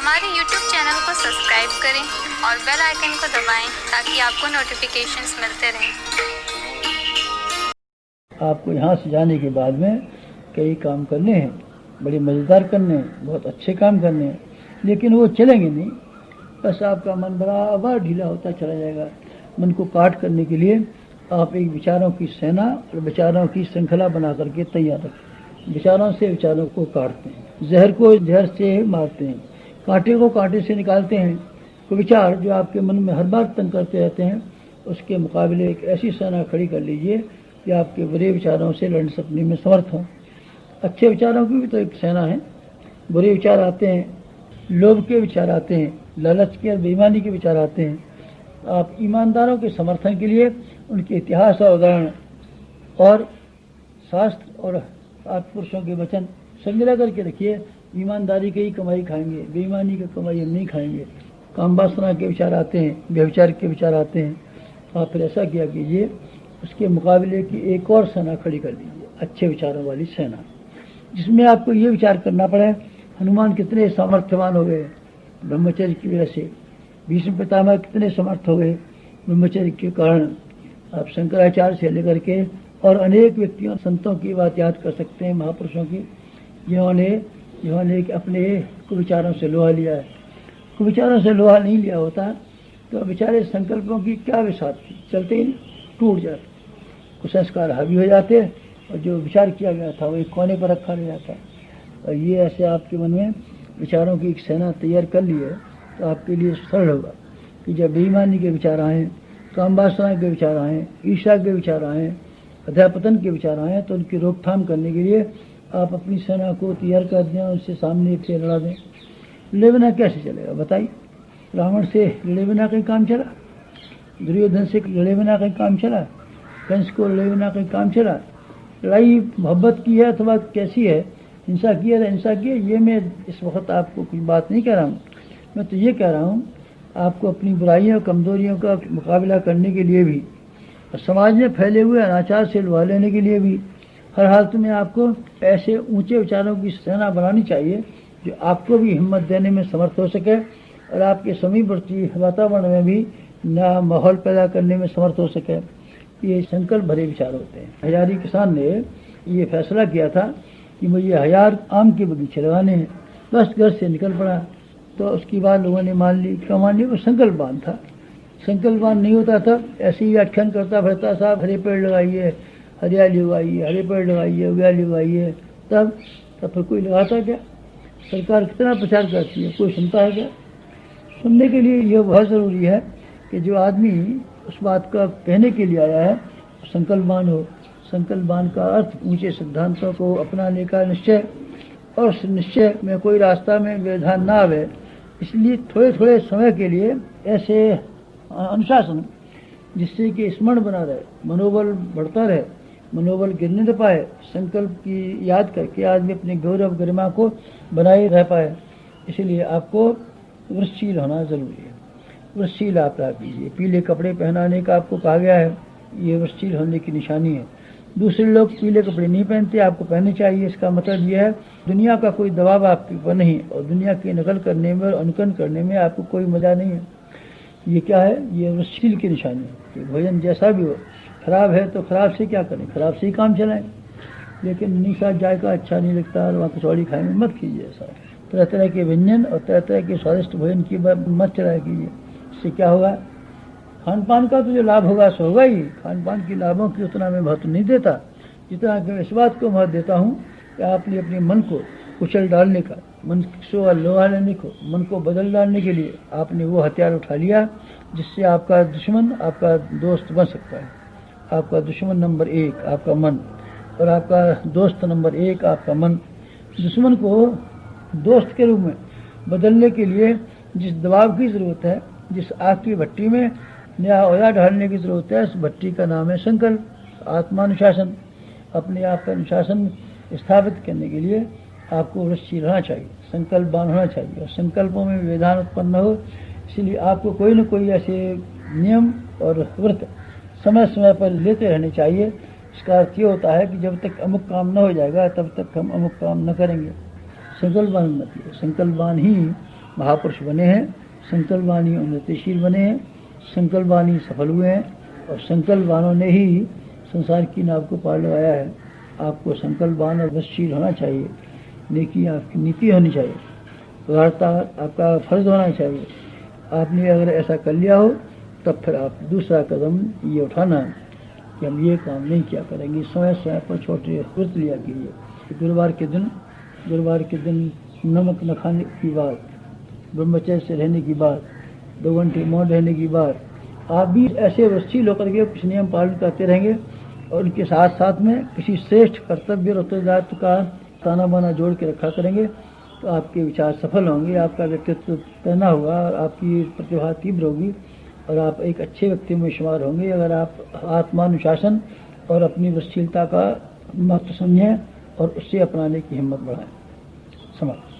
हमारे YouTube channel को subscribe करें और बेल आइकन को दबाएं ताकि आपको नोटिफिकेशंस मिलते रहें। आपको यहाँ से जाने के बाद में कई काम करने हैं, बड़े मज़ेदार करने हैं, बहुत अच्छे काम करने हैं, लेकिन वो चलेंगे नहीं। बस आपका मन बराबर ढीला होता चला जाएगा। मन को काट करने के लिए आप एक विचारों की सेना और विचारों की श्रृंखला बना करके तैयार रखें। विचारों से विचारों को काटते हैं, जहर को जहर से मारते हैं, कांटे को कांटे से निकालते हैं। तो विचार जो आपके मन में हर बार तंग करते रहते हैं, उसके मुकाबले एक ऐसी सेना खड़ी कर लीजिए कि आपके बुरे विचारों से लड़ सकने में समर्थ हों। अच्छे विचारों की भी तो एक सेना है। बुरे विचार आते हैं, लोभ के विचार आते हैं, लालच के और बेईमानी के विचार आते हैं। आप ईमानदारों के समर्थन के लिए उनके इतिहास और उदाहरण और शास्त्र और आप पुरुषों के वचन संग्रह करके रखिए। ईमानदारी की ही कमाई खाएंगे, बेईमानी की कमाई हम नहीं खाएंगे। काम वासना के विचार आते हैं, व्यभिचार के विचार आते हैं। आप फिर ऐसा किया कीजिए, उसके मुकाबले की एक और सेना खड़ी कर लीजिए, अच्छे विचारों वाली सेना, जिसमें आपको ये विचार करना पड़े हनुमान कितने सामर्थ्यवान हो गए ब्रह्मचर्य की वजह से, भीष्म पितामह कितने समर्थ हो गए ब्रह्मचर्य के कारण। आप शंकराचार्य से लेकर के और अनेक व्यक्तियों संतों की बात याद कर सकते हैं, महापुरुषों की, जिन्होंने अपने कुविचारों से लोहा लिया है। कुविचारों से लोहा नहीं लिया होता तो बेचारे संकल्पों की क्या विसात थी, चलते ही टूट जाते, कुसंस्कार हावी हो जाते और जो विचार किया गया था वो एक कोने पर रखा रह जाता। और ये ऐसे आपके मन में विचारों की एक सेना तैयार कर ली है तो आपके लिए सरल होगा कि जब बेईमानी के विचार आएँ, काम वासना के विचार आएँ, ईर्ष्या के विचार आएँ, अध्यापतन के विचार आएँ, तो उनकी रोकथाम करने के लिए आप अपनी सेना को तैयार कर दें, उनसे सामने से लड़ा दें। लड़े बिना कैसे चलेगा बताइए? रावण से लड़े बिना कहीं काम चला? दुर्योधन से लड़े बिना कहीं काम चला? कंस को लड़े बिना कहीं काम चला? लड़ाई मोहब्बत की है अथवा कैसी है, हिंसा की है हिंसा की है, ये मैं इस वक्त आपको कुछ बात नहीं कह रहा हूँ। मैं तो ये कह रहा हूँ आपको अपनी बुराइयों कमजोरियों का मुकाबला करने के लिए भी और समाज में फैले हुए अनाचार से लुहा लेने के लिए भी हर हालत में आपको ऐसे ऊंचे विचारों की सेना बनानी चाहिए जो आपको भी हिम्मत देने में समर्थ हो सके और आपके समीपवर्ती वातावरण में भी नया माहौल पैदा करने में समर्थ हो सके। ये संकल्प भरे विचार होते हैं। हजारी किसान ने ये फैसला किया था कि मुझे 1000 आम के बगीचे लगाने हैं, बस घर से निकल पड़ा। तो उसकी बात लोगों ने मान ली। क्या मान ली? वो संकल्पवान था। संकल्पवान नहीं होता था ऐसे ही व्याख्यान करता फिरता, साहब हरे पेड़ लगाइए, हरियाली उगाइए, हरे पेड़ लगाइए, हरियाली उगाइए, तब फिर कोई लगाता क्या? सरकार कितना प्रचार करती है, कोई सुनता है क्या? सुनने के लिए यह बहुत ज़रूरी है कि जो आदमी उस बात का कहने के लिए आया है संकल्पवान हो। संकल्पवान का अर्थ ऊंचे सिद्धांतों को अपनाने का निश्चय, और उस निश्चय में कोई रास्ता में व्यवधान ना आवे। इसलिए थोड़े थोड़े समय के लिए ऐसे अनुशासन जिससे कि स्मरण बना रहे, मनोबल बढ़ता रहे, मनोबल गिरने न पाए, संकल्प की याद करके आदमी अपने गौरव गरिमा को बनाए रह पाए। इसलिए आपको वृक्षशील होना जरूरी है। वृक्षशील आप रह कीजिए। पीले कपड़े पहनाने का आपको कहा गया है, ये वृक्षशील होने की निशानी है। दूसरे लोग पीले कपड़े नहीं पहनते, आपको पहनने चाहिए। इसका मतलब यह है दुनिया का कोई दबाव आपके ऊपर नहीं और दुनिया की नकल करने में और अनुकरण करने में आपको कोई मजा नहीं है। ये क्या है? ये वृक्षशील की निशानी है कि भोजन जैसा भी हो, खराब है तो खराब से क्या करें, खराब से ही काम चलाएं। लेकिन उन्हीं साथ जायका अच्छा नहीं लगता और वहाँ कचौड़ी खाने में मत कीजिए। ऐसा तरह तरह के व्यंजन और तरह तरह के स्वादिष्ट भोजन की मत चलाया कीजिए। इससे क्या होगा? खान पान का तो जो लाभ होगा सो होगा ही। खान पान के लाभों की उतना मैं महत्व नहीं देता जितना कि मैं इस बात को महत्व देता हूँ कि आपने अपने मन को कुचल डालने का, मन को लोहा लेने को, मन को बदल डालने के लिए आपने वो हथियार उठा लिया जिससे आपका दुश्मन आपका दोस्त बन सकता है। आपका दुश्मन नंबर 1 आपका मन और आपका दोस्त नंबर 1 आपका मन। दुश्मन को दोस्त के रूप में बदलने के लिए जिस दबाव की ज़रूरत है, जिस आग की भट्टी में नया ओया ढालने की ज़रूरत है, उस भट्टी का नाम है संकल्प, आत्मानुशासन। अपने आप का अनुशासन स्थापित करने के लिए आपको वृक्षशील रहना चाहिए, संकल्पवान होना चाहिए और संकल्पों में व्यवधान उत्पन्न हो। इसलिए आपको कोई न कोई ऐसे नियम और व्रत समय समय पर लेते रहने चाहिए। इसका अर्थ ये होता है कि जब तक अमुक काम न हो जाएगा तब तक हम अमुक काम न करेंगे। संकल्पवान मत, संकल्पवान ही महापुरुष बने हैं, संकल्पवानी उन्नतिशील बने हैं, संकल्पवानी सफल हुए हैं और संकल्पवानों ने ही संसार की नाव को पार लगाया है। आपको संकल्पवान और व्रतशील होना चाहिए, नेकी आपकी नीति होनी चाहिए, उदारता आपका फर्ज होना चाहिए। आपने अगर ऐसा कर लिया हो तब फिर आप दूसरा कदम ये उठाना कि हम ये काम नहीं किया करेंगे। समय समय पर छोटे व्रत लिया कीजिए। गुरुवार के दिन नमक न खाने की बात, ब्रह्मचर्य से रहने की बात, 2 घंटे मौन रहने की बात, आप भी ऐसे व्रतशील होकर के कुछ नियम पालन करते रहेंगे और उनके साथ साथ में किसी श्रेष्ठ कर्तव्य और उत्तरदायित्व का ताना बाना जोड़ के रखा करेंगे तो आपके विचार सफल होंगे, आपका व्यक्तित्व पैना होगा, आपकी प्रतिभा तीव्र होगी और आप एक अच्छे व्यक्ति में शुमार होंगे अगर आप आत्मानुशासन और अपनी व्रतशीलता का महत्व समझें और उससे अपनाने की हिम्मत बढ़ाएं। समाप्त।